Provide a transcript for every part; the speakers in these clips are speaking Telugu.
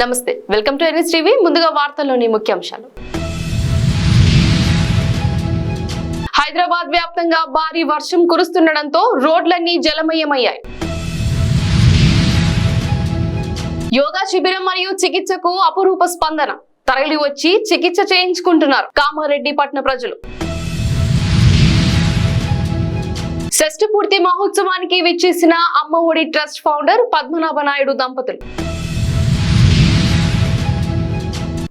నమస్తే, వెల్కమ్ టు ఎన్ఎస్ టీవీ. ముందుగా వార్తల్లోని ముఖ్యాంశాలు. హైదరాబాద్ వ్యాప్తంగా భారీ వర్షం కురుస్తుండటంతో రోడ్లన్నీ జలమయమయ్యాయి. యోగా శిబిరం మరియు చికిత్సకు అపురూప స్పందన. తరలి వచ్చి చికిత్స చేయించుకుంటున్నారు కామారెడ్డి పట్టణ ప్రజలు. షష్ఠి పూర్తి మహోత్సవానికి విచ్చేసిన అమ్మ ఒడి ట్రస్ట్ ఫౌండర్ పద్మనాభ నాయుడు దంపతులు.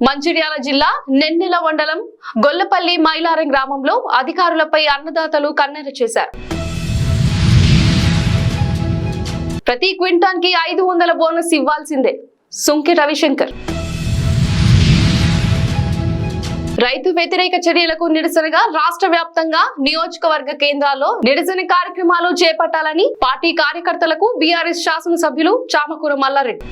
మంచిర్యాల జిల్లా నెన్నెల మండలం గొల్లపల్లి మైలారం గ్రామంలో అధికారులపై అన్నదాతలు కన్నెర చేశారు. ప్రతి క్వింటాన్కి 500 బోనస్ ఇవ్వాల్సిందే సుంకి రవిశంకర్. రైతు వ్యతిరేక చర్యలకు నిరసనగా రాష్ట్ర వ్యాప్తంగా నియోజకవర్గ కేంద్రాల్లో నిరసన కార్యక్రమాలు చేపట్టాలని పార్టీ కార్యకర్తలకు బీఆర్ఎస్ శాసనసభ్యులు చామకూర మల్లారెడ్డి.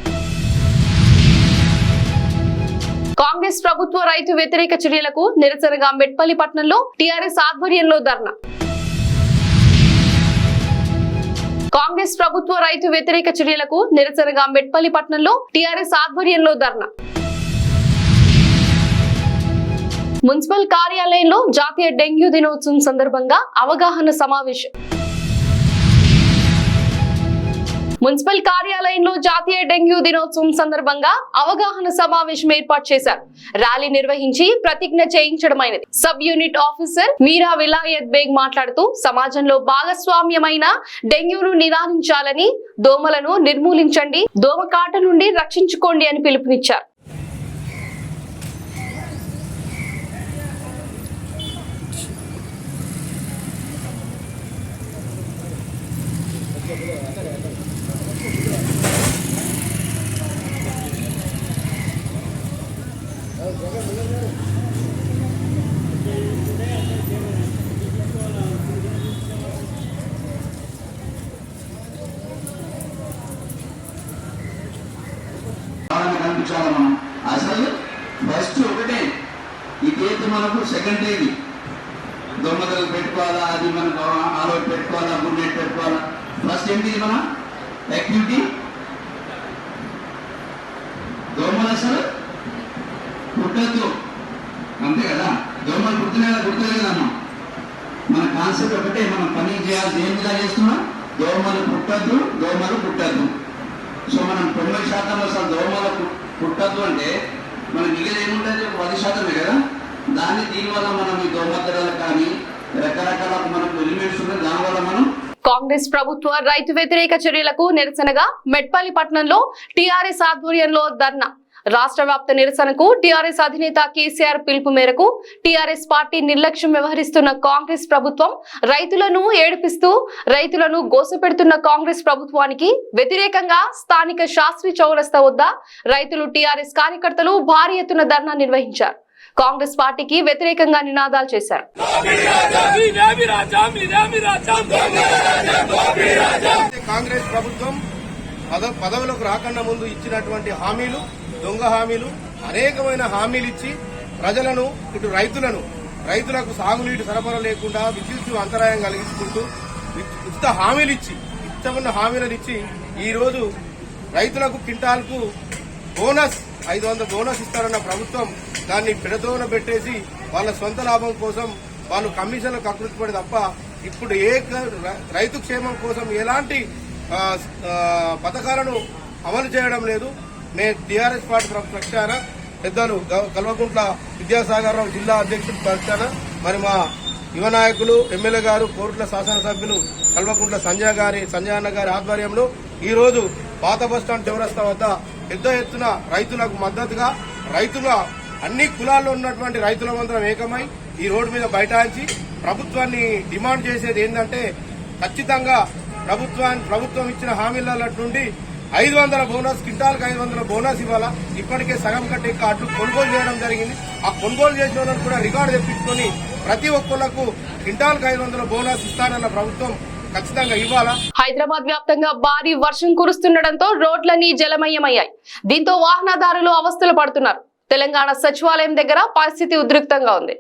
కాంగ్రెస్ ప్రభుత్వ రైతు వ్యతిరేక చర్యలకు నిరసనగా మెట్పల్లి పట్టణంలో టీఆర్ఎస్ ఆధ్వర్యంలో ధర్నా. కాంగ్రెస్ ప్రభుత్వ రైతు వ్యతిరేక చర్యలకు నిరసనగా మెట్పల్లి పట్టణంలో టీఆర్ఎస్ ఆధ్వర్యంలో ధర్నా. మున్సిపల్ కార్యాలయంలో జాతీయ డెంగ్యూ దినోత్సవం సందర్భంగా అవగాహన సమావేశం. మున్సిపల్ కార్యాలయంలో జాతీయ డెంగ్యూ దినోత్సవం సందర్భంగా అవగాహన సమావేశం ఏర్పాటు చేశారు. ర్యాలీ నిర్వహించి ప్రతిజ్ఞ చేయించడమైనది. సబ్ యూనిట్ ఆఫీసర్ మీరా విలాయత్ బేగ్ మాట్లాడుతూ సమాజంలో భాగస్వామ్యమైన డెంగ్యూను నివారించాలని, దోమలను నిర్మూలించండి, దోమకాట నుండి రక్షించుకోండి అని పిలుపునిచ్చారు. అసలు ఫస్ట్ ఒకటే ఇదైతే మనకు సెకండరీ దొంగతలు పెట్టుకోవాలా, అది మనకు ఆలోచన పెట్టుకోవాలా, గుండెట్ పెట్టుకోవాలా. ఫస్ట్ ఏంటి మన యాక్టివిటీ? దోమలు అసలు పుట్టద్దు, అంతే కదా. దోమలు పుట్టలేదమ్మా. మన కాన్సెప్ట్ ఒకటే, మనం పని చేయాలి. దేని మీద చేస్తున్నాం? దోమలు పుట్టద్దు, దోమలు పుట్టద్దు. సో మనం 90% అసలు దోమలు పుట్టద్దు అంటే మన మిగిలిన ఏముంటుంది? 10% కదా. దీనివల్ల మనం ఈ దోమతెరలు కానీ రకరకాల మనకు ఎలిమెంట్స్ ఉన్నాయి. దానివల్ల మనం కాంగ్రెస్ ప్రభుత్వ రైతు వ్యతిరేక చర్యలకు నిరసనగా మెట్పల్లి పట్టణంలో టీఆర్ఎస్ ఆధ్వర్యంలో ధర్నా. రాష్ట్ర వ్యాప్త నిరసనకు టీఆర్ఎస్ అధినేత కేసీఆర్ పిలుపు మేరకు టీఆర్ఎస్ పార్టీ నిర్లక్ష్యం వ్యవహరిస్తున్న కాంగ్రెస్ ప్రభుత్వం, రైతులను ఏడిపిస్తూ రైతులను గోసపెడుతున్న కాంగ్రెస్ ప్రభుత్వానికి వ్యతిరేకంగా స్థానిక శాస్త్రి చౌరస్తా వద్ద రైతులు, టీఆర్ఎస్ కార్యకర్తలు భారీ ఎత్తున ధర్నా నిర్వహించారు. కాంగ్రెస్ పార్టీకి వ్యతిరేకంగా నినాదాలు చేశారు. కాంగ్రెస్ ప్రభుత్వం పదవులకు రాకుండా ముందు ఇచ్చినటువంటి హామీలు, దొంగ హామీలు, అనేకమైన హామీలు ఇచ్చి ప్రజలను, ఇటు రైతులకు సాగునీటి సరఫరా లేకుండా విద్యుత్ అంతరాయం కలిగించుకుంటూ ఉచిత హామీలు ఇచ్చి, ఇష్టమున్న హామీలను ఇచ్చి ఈ రోజు రైతులకు క్వింటాల్కు బోనస్ 500 బోనస్ ఇస్తారన్న ప్రభుత్వం దాన్ని పెడదోన పెట్టేసి వాళ్ళ సొంత లాభం కోసం వాళ్ళు కమిషన్లకు అకృతిపడి తప్ప ఇప్పుడు రైతు క్షేమం కోసం ఎలాంటి పథకాలను అమలు చేయడం లేదు. నేను టీఆర్ఎస్ పార్టీ పక్షాన పెద్దలు కల్వకుంట్ల విద్యాసాగర్ రావు జిల్లా అధ్యక్షుడు పక్షాన, మరి మా యువ నాయకులు ఎమ్మెల్యే గారు, కోరుట్ల శాసనసభ్యులు కల్వకుంట్ల సంజయ్ అన్న గారి ఆధ్వర్యంలో ఈ రోజు పాత బస్టాండ్ చౌరస్తా వద్ద పెద్ద ఎత్తున రైతులకు మద్దతుగా, రైతుల అన్ని కులాల్లో ఉన్నటువంటి రైతులందరం ఏకమై ఈ రోడ్డు మీద బైఠాయించి ప్రభుత్వాన్ని డిమాండ్ చేసేది ఏంటంటే, ఖచ్చితంగా ప్రభుత్వం ఇచ్చిన హామీల నుండి 500 బోనస్, క్వింటాల్కి 500 బోనస్ ఇవ్వాలా. ఇప్పటికే సగం కట్టే కార్డులు కొనుగోలు చేయడం జరిగింది. ఆ కొనుగోలు చేసిన వాళ్ళని కూడా రికార్డు తెప్పించుకొని ప్రతి ఒక్కళ్లకు క్వింటాల్కి 500 బోనస్ ఇస్తానన్న ప్రభుత్వం ఖచ్చితంగా ఇవ్వాలా. హైదరాబాద్ వ్యాప్తంగా భారీ వర్షం కురుస్తుండటంతో రోడ్లన్నీ జలమయమయ్యాయి. దీంతో వాహనదారులు అవస్థలు పడుతున్నారు. తెలంగాణ సచివాలయం దగ్గర పరిస్థితి ఉద్రిక్తంగా ఉంది.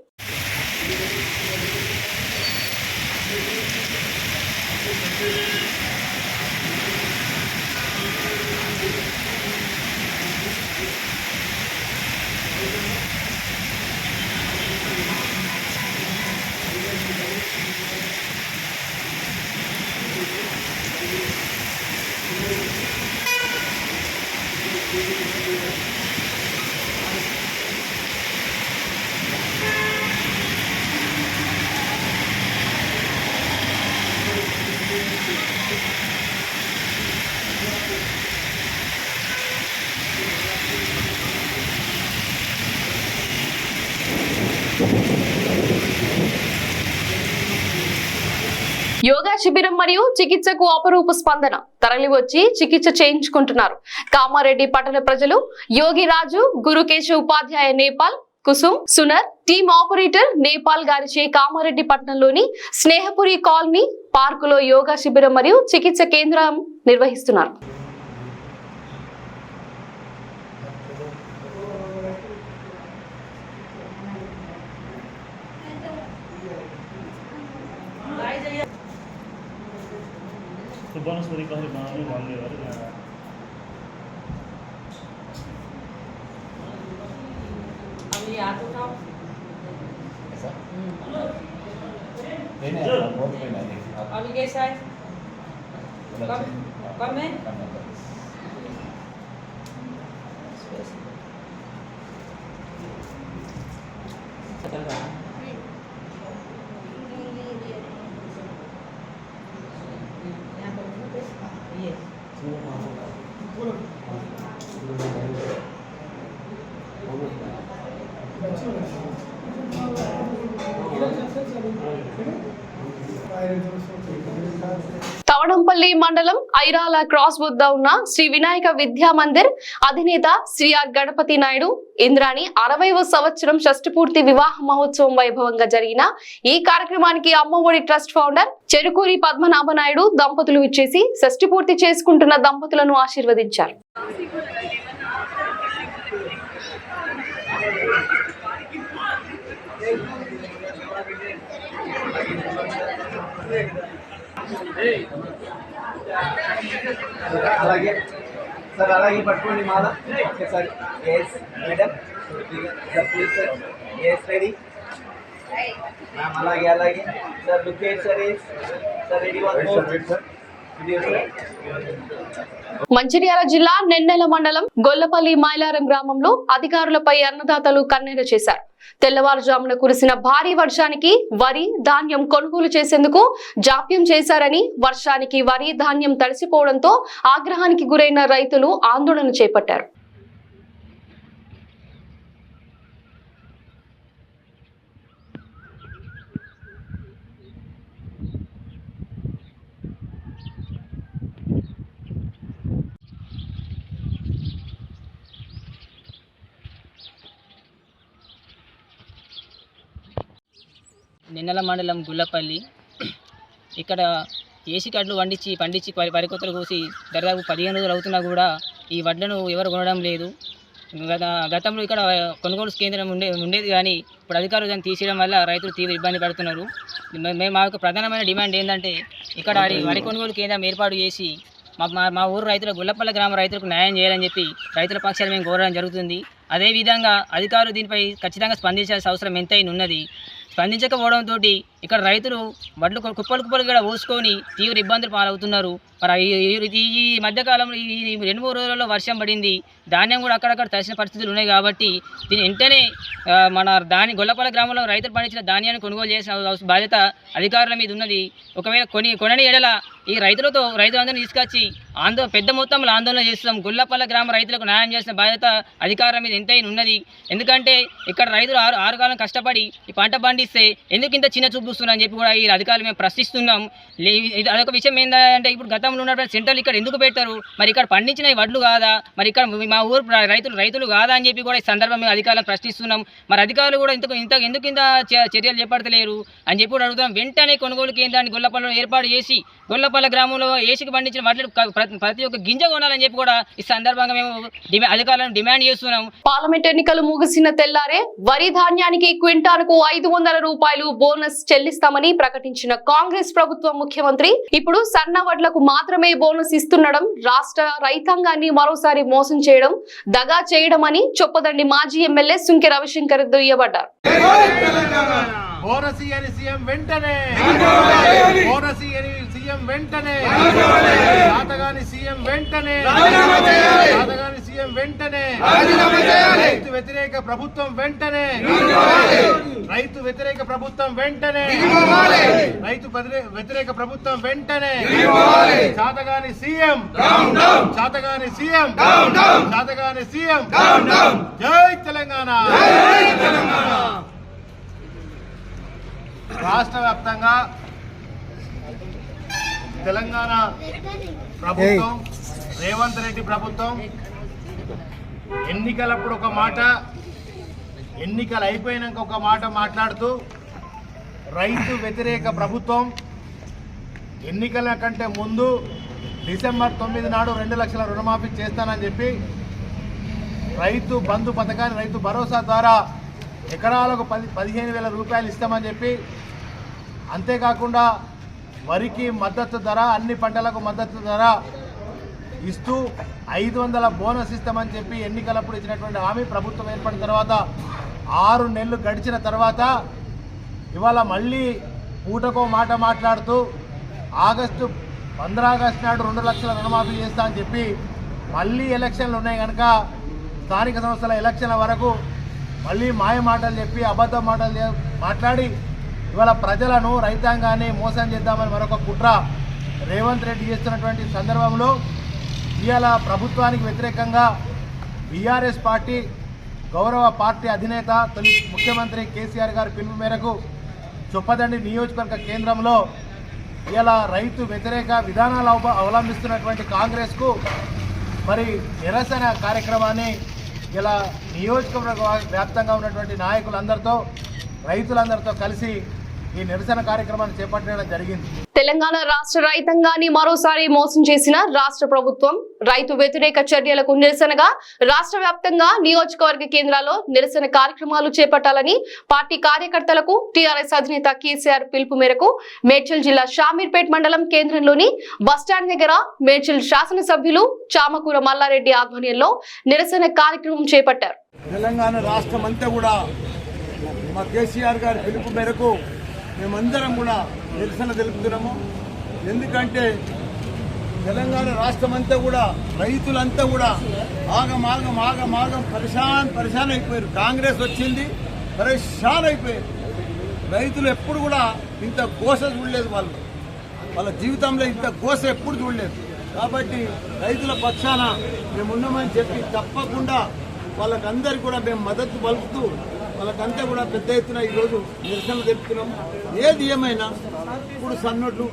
యోగా శిబిరం మరియు చికిత్సకు అపరూప స్పందన తరలివచ్చి చికిత్స చేయించుకుంటున్నారు. కామారెడ్డి పట్టణ ప్రజలు యోగి రాజు, గురుకేశవ్ ఉపాధ్యాయ నేపాల్, కుసుమ్ సునర్ టీమ్ ఆపరేటర్ నేపాల్ గారిచే కామారెడ్డి పట్టణంలోని స్నేహపురి కాలనీ పార్కులో యోగా శిబిరం మరియు చికిత్స కేంద్రం నిర్వహిస్తున్నారు. अभी हाथ उठाओ। अभी कैसा है? कम है? ये తవడంపల్లి మండలం ఐరాల క్రాస్ వద్ద ఉన్న శ్రీ వినాయక విద్యా మందిర్ అధినేత శ్రీ ఆర్ గణపతి నాయుడు ఇంద్రాణి 60వ సంవత్సరం షష్ఠపూర్తి వివాహ మహోత్సవం వైభవంగా జరిగిన ఈ కార్యక్రమానికి అమ్మఒడి ట్రస్ట్ ఫౌండర్ చెరుకూరి పద్మనాభ నాయుడు దంపతులు విచ్చేసి షష్ఠపూర్తి చేసుకుంటున్న దంపతులను ఆశీర్వదించారు. అలాగే సార్ అలాగే పట్టుకోండి మాల sir yes madam please sir yes ready ma'am అలాగే అలాగే sir look at sir yes sir ready one more sir Mancherial జిల్లా నెన్నెల మండలం గొల్లపల్లి మైలారం గ్రామంలో అధికారులపై అన్నదాతలు కన్నెర చేశారు. తెల్లవారుజామున కురిసిన భారీ వర్షానికి వరి ధాన్యం కొనుగోలు చేసేందుకు జాప్యం చేశారని, వర్షానికి వరి ధాన్యం తడిసిపోవడంతో ఆగ్రహానికి గురైన రైతులు ఆందోళన చేపట్టారు. నెన్నెల మండలం గుల్లపల్లి ఇక్కడ ఏసీ కడ్లు పండించి వరి కొత్తలు కోసి దాదాపు 15 రోజులు అవుతున్నా కూడా ఈ వడ్లను ఎవరు కొనడం లేదు. గతంలో ఇక్కడ కొనుగోలు కేంద్రం ఉండేది కానీ ఇప్పుడు అధికారులు దాన్ని తీసేయడం వల్ల రైతులు తీవ్ర ఇబ్బంది పడుతున్నారు. మా యొక్క ప్రధానమైన డిమాండ్ ఏంటంటే ఇక్కడ వరి కొనుగోలు కేంద్రం ఏర్పాటు చేసి మా ఊరు రైతుల గుల్లపల్లి గ్రామ రైతులకు న్యాయం చేయాలని చెప్పి రైతుల పక్షాన్ని మేము కోరడం జరుగుతుంది. అదేవిధంగా అధికారులు దీనిపై ఖచ్చితంగా స్పందించాల్సిన అవసరం ఎంతైనా ఉన్నది. స్పందించకపోవడంతో ఇక్కడ రైతులు వడ్లు కుప్పలు కూడా పోసుకొని తీవ్ర ఇబ్బందులు పాలవుతున్నారు. మరి ఈ మధ్యకాలంలో ఈ 2-3 రోజుల్లో వర్షం పడింది, ధాన్యం కూడా అక్కడక్కడ తడిసిన పరిస్థితులు ఉన్నాయి. కాబట్టి దీని వెంటనే మన గొల్లపల్లి గ్రామంలో రైతులు పండించిన ధాన్యాన్ని కొనుగోలు చేసిన బాధ్యత అధికారుల మీద ఉన్నది. ఒకవేళ కొనని ఎడల ఈ రైతులందరినీ తీసుకొచ్చి పెద్ద మొత్తంలో ఆందోళన చేస్తాం. గొల్లపల్లి గ్రామ రైతులకు న్యాయం చేసిన బాధ్యత అధికారుల మీద ఎంతైనా ఉన్నది. ఎందుకంటే ఇక్కడ రైతులు ఆరు కాలం కష్టపడి ఈ పంట పండిస్తే ఎందుకు ఇంత చిన్న చూపుస్తున్నా అని చెప్పి కూడా ఈ అధికారులు మేము ప్రశ్నిస్తున్నాం. అదొక విషయం ఏంటంటే ఇప్పుడు గతంలో ఉన్నటువంటి సెంటర్లు ఇక్కడ ఎందుకు పెట్టారు, మరి ఇక్కడ పండించిన వడ్లు కాదా, మరి ఇక్కడ మా ఊరు రైతులు కాదా అని చెప్పి కూడా ఈ సందర్భం మేము అధికారులను ప్రశ్నిస్తున్నాం. మరి అధికారులు కూడా ఎందుకు ఇంత చర్యలు చేపడతలేరు అని చెప్పి కూడా అడుగుతున్నాం. వెంటనే కొనుగోలు కేంద్రాన్ని గొల్లపల్లిలో ఏర్పాటు చేసి గొల్లపల్లి గ్రామంలో ఏసీకి పండించిన వడ్లు ప్రతి ఒక్క గింజ కొనాలని చెప్పి కూడా ఈ సందర్భంగా మేము అధికారులను డిమాండ్ చేస్తున్నాం. పార్లమెంట్ ఎన్నికలు ముగిసిన తెల్లారే వరి ధాన్యానికి క్వింటాలకు 500 రూపాయలు బోనస్ చెల్లిస్తామని ప్రకటించిన కాంగ్రెస్ ప్రభుత్వం ముఖ్యమంత్రి ఇప్పుడు సన్న వడ్లకు మాత్రమే బోనస్ ఇస్తుండడం రాష్ట్ర రైతాంగాన్ని మరోసారి మోసం చేయడం, దగా చేయడం అని చొప్పదండి మాజీ ఎమ్మెల్యే సుంకె రవిశంకర్ దుయ్యబడ్డారు. బోనస్ ఇయ్యని సీఎం వెంటనే, బోనస్ ఇయ్యని సీఎం వెంటనే, శాతగాని సీఎం వెంటనే, శాతగాని సీఎం వెంటనే, రైతు వ్యతిరేక ప్రభుత్వం వెంటనే, రైతు వ్యతిరేక ప్రభుత్వం వెంటనే, రైతు వ్యతిరేక ప్రభుత్వం వెంటనే, శాతగాని సీఎం, శాతగాని సీఎం, శాతగాని సీఎం. జై తెలంగాణ. రాష్ట్ర వ్యాప్తంగా తెలంగాణ ప్రభుత్వం రేవంత్ రెడ్డి ప్రభుత్వం ఎన్నికలప్పుడు ఒక మాట, ఎన్నికలు అయిపోయినాక ఒక మాట మాట్లాడుతూ రైతు వ్యతిరేక ప్రభుత్వం, ఎన్నికల కంటే ముందు డిసెంబర్ 9 నాడు 2 లక్షల రుణమాఫీ చేస్తానని చెప్పి రైతు బంధు పథకాన్ని, రైతు భరోసా ద్వారా ఎకరాలకు 15,000 రూపాయలు ఇస్తామని చెప్పి, అంతేకాకుండా వరికి మద్దతు ధర, అన్ని పంటలకు మద్దతు ధర ఇస్తూ 500 బోనస్ ఇస్తామని చెప్పి ఎన్నికలప్పుడు ఇచ్చినటువంటి హామీ ప్రభుత్వం ఏర్పడిన తర్వాత 6 నెలలు గడిచిన తర్వాత ఇవాళ మళ్ళీ పూటకో మాట మాట్లాడుతూ ఆగస్టు 15 ఆగస్టు నాడు 2 లక్షల రుణమాఫీ చేస్తా అని చెప్పి మళ్ళీ ఎలక్షన్లు ఉన్నాయి కనుక స్థానిక సంస్థల ఎలక్షన్ల వరకు మళ్ళీ మాయ మాటలు చెప్పి అబద్ధ మాటలు మాట్లాడి ఇవాళ ప్రజలను, రైతాంగాన్ని మోసం చేద్దామని మరొక కుట్ర రేవంత్ రెడ్డి చేస్తున్నటువంటి సందర్భంలో ఇవాళ ప్రభుత్వానికి వ్యతిరేకంగా బీఆర్ఎస్ పార్టీ గౌరవ పార్టీ అధినేత తొలి ముఖ్యమంత్రి కేసీఆర్ గారి పిలుపు మేరకు చొప్పదండి నియోజకవర్గ కేంద్రంలో ఇలా రైతు వ్యతిరేక విధానాలు అవలంబిస్తున్నటువంటి కాంగ్రెస్కు మరి నిరసన కార్యక్రమాన్ని ఇలా నియోజకవర్గ వ్యాప్తంగా ఉన్నటువంటి నాయకులందరితో, రైతులందరితో కలిసి ఈ నిరసన కార్యక్రమాన్ని చేపట్టడం జరిగింది. తెలంగాణ రాష్ట్ర రైతాంగాన్ని మరోసారి మోసం చేసిన రాష్ట్ర ప్రభుత్వం రైతు వ్యతిరేక చర్యలకు నిరసనగా రాష్ట్ర వ్యాప్తంగా నియోజకవర్గ కేంద్రాల్లో నిరసన కార్యక్రమాలు చేపట్టాలని పార్టీ కార్యకర్తలకు టీఆర్ఎస్ అధినేత కేసీఆర్ పిలుపు మేరకు మేడ్చల్ జిల్లా షామీర్పేట్ మండలం కేంద్రంలోని బస్టాండ్ దగ్గర మేడ్చల్ శాసనసభ్యులు చామకూర మల్లారెడ్డి ఆధ్వర్యంలో నిరసన కార్యక్రమం చేపట్టారు. తెలంగాణ రాష్ట్రం అంతా కూడా మా కేసీఆర్ గారి పిలుపు మేరకు మేమందరం కూడా నిరసన తెలుపుతున్నాము. ఎందుకంటే తెలంగాణ రాష్ట్రం అంతా కూడా రైతులంతా కూడా ఆగం పరిశాన్ అయిపోయారు. కాంగ్రెస్ వచ్చింది, పరిశాన్ అయిపోయారు. రైతులు ఎప్పుడు కూడా ఇంత ఘోష చూడలేదు, వాళ్ళ జీవితంలో ఇంత ఘోష ఎప్పుడు చూడలేదు. కాబట్టి రైతుల పక్షాన మేమున్నామని చెప్పి తప్పకుండా వాళ్ళకందరికీ కూడా మేము మద్దతు పలుకుతూ వాళ్ళకంతా కూడా పెద్ద ఎత్తున ఈరోజు నిరసనలు తెలుపుతున్నాం. ఏది ఏమైనా ఇప్పుడు సన్నోట్లు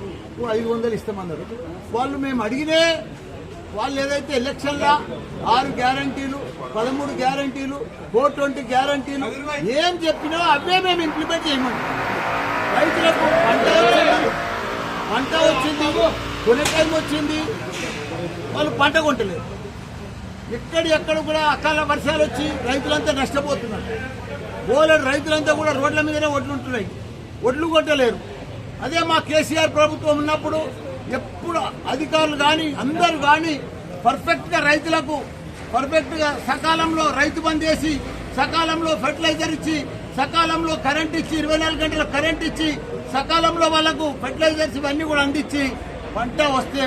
500 ఇస్తామన్నారు. వాళ్ళు మేము అడిగినే వాళ్ళు ఏదైతే ఎలక్షన్లో 6 గ్యారంటీలు, 13 గ్యారంటీలు, 420 గ్యారంటీలు ఏం చెప్పినా అవే మేము ఇంప్లిమెంట్ చేయమని. రైతులకు పంట వచ్చింది, కొనే టైం వచ్చింది, వాళ్ళు పంట కొంటలేదు. ఎక్కడ కూడా అకాల వర్షాలు వచ్చి రైతులంతా నష్టపోతున్నారు. ఓలేడు రైతులంతా కూడా రోడ్ల మీదనే ఒడ్లు ఉంటున్నాయి, ఒడ్లు కొట్టలేరు. అదే మా కేసీఆర్ ప్రభుత్వం ఉన్నప్పుడు ఎప్పుడు అధికారులు కానీ అందరూ కానీ పర్ఫెక్ట్గా రైతులకు పర్ఫెక్ట్గా సకాలంలో రైతు బంద్ చేసి, సకాలంలో ఫెర్టిలైజర్ ఇచ్చి, సకాలంలో కరెంట్ ఇచ్చి, 24 గంటల కరెంట్ ఇచ్చి, సకాలంలో వాళ్ళకు ఫెర్టిలైజర్స్ ఇవన్నీ కూడా అందించి పంట వస్తే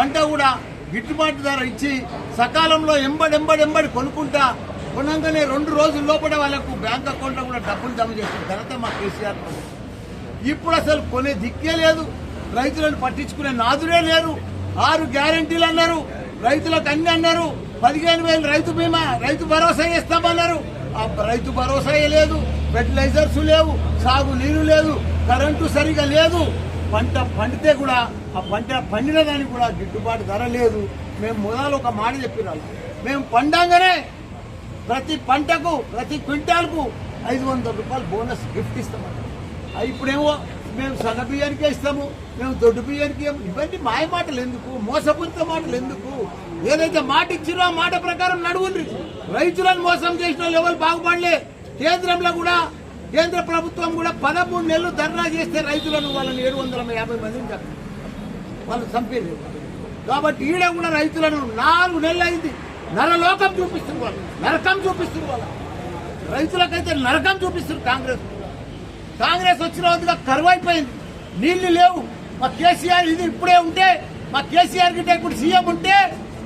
పంట కూడా గిట్టుబాటు ధర ఇచ్చి సకాలంలో ఎంబడి కొనుక్కుంటా కొనంగానే 2 రోజుల లోపల వాళ్ళకు బ్యాంక్ అకౌంట్లో కూడా డబ్బులు జమ చేసిన ఘనత మా కేసీఆర్. ఇప్పుడు అసలు కొనే దిక్కే లేదు, రైతులను పట్టించుకునే నాదుడే లేరు. 6 గ్యారంటీలు అన్నారు, రైతులకు అన్ని అన్నారు. 15,000 రైతు బీమా, రైతు భరోసా ఇస్తామన్నారు. ఆ రైతు భరోసా లేదు, ఫెర్టిలైజర్స్ లేవు, సాగు నీరు లేదు, కరెంటు సరిగా లేదు. పంట పండితే కూడా ఆ పంట పండిన దానికి కూడా గిట్టుబాటు ధర లేదు. మేము మొదలు ఒక మాట చెప్పినాము, మేము పండంగానే ప్రతి పంటకు ప్రతి క్వింటాల్కు 500 రూపాయలు బోనస్ గిఫ్ట్ ఇస్తామన్నారు. ఇప్పుడేమో మేము సన్న బియ్యానికే ఇస్తాము, మేము దొడ్డు బియ్యానికి ఇవన్నీ మాయ మాటలు ఎందుకు, మోసపూరిత మాటలు ఎందుకు? ఏదైతే మాట ఇచ్చిరో ఆ మాట ప్రకారం నడువుండ్రి. రైతులను మోసం చేసిన వాళ్ళు ఎవరు బాగుపడలే. కేంద్రంలో కూడా కేంద్ర ప్రభుత్వం కూడా 13 నెలలు ధర్నా చేస్తే రైతులను వాళ్ళని 750 మందిని వాళ్ళు చంపేది. కాబట్టి ఈడ కూడా రైతులను 4 నెలలు అయింది నరలోకం చూపిస్తుంది, వాళ్ళు నరకం చూపిస్తుంది. వాళ్ళు రైతులకైతే నరకం చూపిస్తుంది. కాంగ్రెస్ వచ్చిన రోజుగా కరువైపోయింది, నీళ్లు లేవు. మా కేసీఆర్ ఇది ఇప్పుడే ఉంటే, మా కేసీఆర్ గిట్ట ఇప్పుడు సీఎం ఉంటే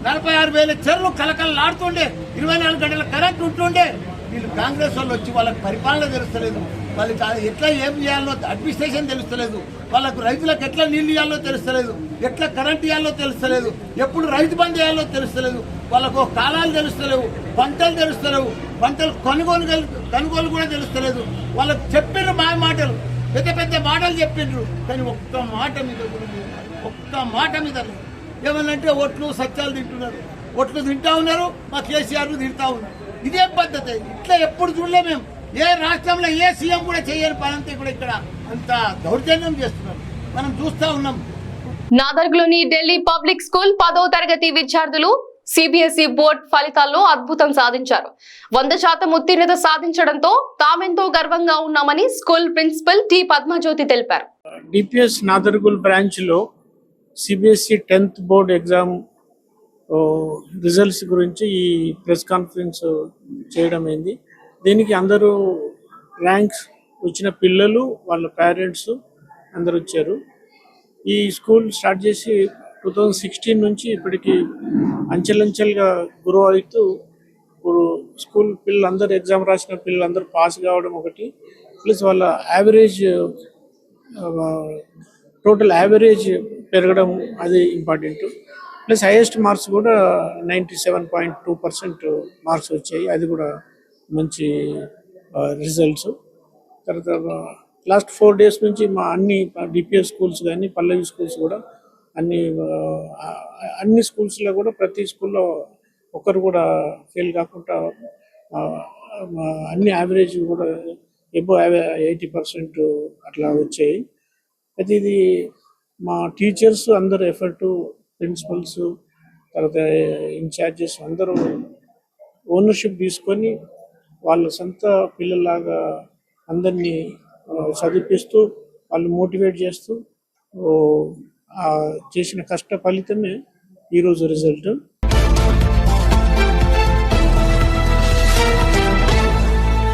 46,000 చెరువులు కలకలలాడుతుండే, 24 గంటల కరెంట్ ఉంటుండే. వీళ్ళు కాంగ్రెస్ వాళ్ళు వచ్చి వాళ్ళకి పరిపాలన తెలుస్తలేదు, వాళ్ళకి ఎట్లా ఏం చేయాలో అడ్మినిస్ట్రేషన్ తెలుస్తలేదు, వాళ్ళకు రైతులకు ఎట్లా నీళ్లు ఇవ్వాలో తెలుస్తలేదు, ఎట్లా కరెంట్ ఇవ్వాలో తెలుస్తలేదు, ఎప్పుడు రైతు బంద్ చేయాలో తెలుస్తలేదు, వాళ్ళకు కాలాలు తెలుస్తలేవు, పంటలు తెలుస్తలేవు, పంటలు కొనుగోలు కూడా తెలుస్తలేదు. వాళ్ళకు చెప్పిన మాటలు పెద్ద పెద్ద మాటలు చెప్పిండ్రు, కానీ ఒక్క మాట మీద కూడా లేదు. ఒక్క మాట మీద లేదు. ఏమన్నంటే ఒట్లు సత్యాలు తింటున్నారు, ఒట్లు తింటా ఉన్నారు, మా కేసీఆర్ తింటా ఉన్నారు. ఇదేం పద్ధతి? ఇట్లా ఎప్పుడు చూడలే మేము. ఏ రాష్ట్రంలో ఏ సీఎం కూడా చేయని పనంతా కూడా ఇక్కడ అంత దౌర్జన్యం చేస్తున్నారు, మనం చూస్తా ఉన్నాం. నాదర్గ్లోని ఢిల్లీ పబ్లిక్ స్కూల్ 10వ తరగతి విద్యార్థులు సిబిఎస్ఈ బోర్డ్ ఫలితాల్లో అద్భుతం సాధించారు. 100% ఉత్తీర్ణత సాధించడంతో తామెంతో గర్వంగా ఉన్నామని స్కూల్ ప్రిన్సిపల్ టి పద్మజ్యోతి తెలిపారు. డిపిఎస్ నాదర్గుల్ బ్రాంచ్ లో CBSE 10th board exam results గురించి ఈ ప్రెస్ కాన్ఫరెన్స్ చేయడం అయింది. దీనికి అందరూ ర్యాంక్స్ వచ్చిన పిల్లలు, వాళ్ళ పేరెంట్స్ అందరూ వచ్చారు. ఈ స్కూల్ స్టార్ట్ చేసి 2016 నుంచి ఇప్పటికి అంచెలంచెలుగా గ్రో అవుతూ ఇప్పుడు స్కూల్ పిల్లలందరూ ఎగ్జామ్ రాసిన పిల్లలందరూ పాస్ కావడం ఒకటి, ప్లస్ వాళ్ళ యావరేజ్ టోటల్ యావరేజ్ పెరగడం అది ఇంపార్టెంట్. ప్లస్ హైయెస్ట్ మార్క్స్ కూడా 97.2% మార్క్స్ వచ్చాయి, అది కూడా మంచి రిజల్ట్స్. తర్వాత లాస్ట్ 4 days నుంచి మా అన్ని డిపిఎస్ స్కూల్స్ కానీ పల్లవి స్కూల్స్ కూడా అన్ని స్కూల్స్లో కూడా ప్రతి స్కూల్లో ఒకరు కూడా ఫెయిల్ కాకుండా అన్ని యావరేజ్ కూడా ఎబో 80% అట్లా వచ్చాయి. అయితే ఇది మా టీచర్స్ అందరూ ఎఫర్టు, ప్రిన్సిపల్స్, తర్వాత ఇన్ఛార్జెస్ అందరూ ఓనర్షిప్ తీసుకొని వాళ్ళ సొంత పిల్లల్లాగా అందరినీ చదివిపిస్తూ వాళ్ళు మోటివేట్ చేస్తూ చేసిన కష్ట ఫలితమే ఈరోజు రిజల్ట్.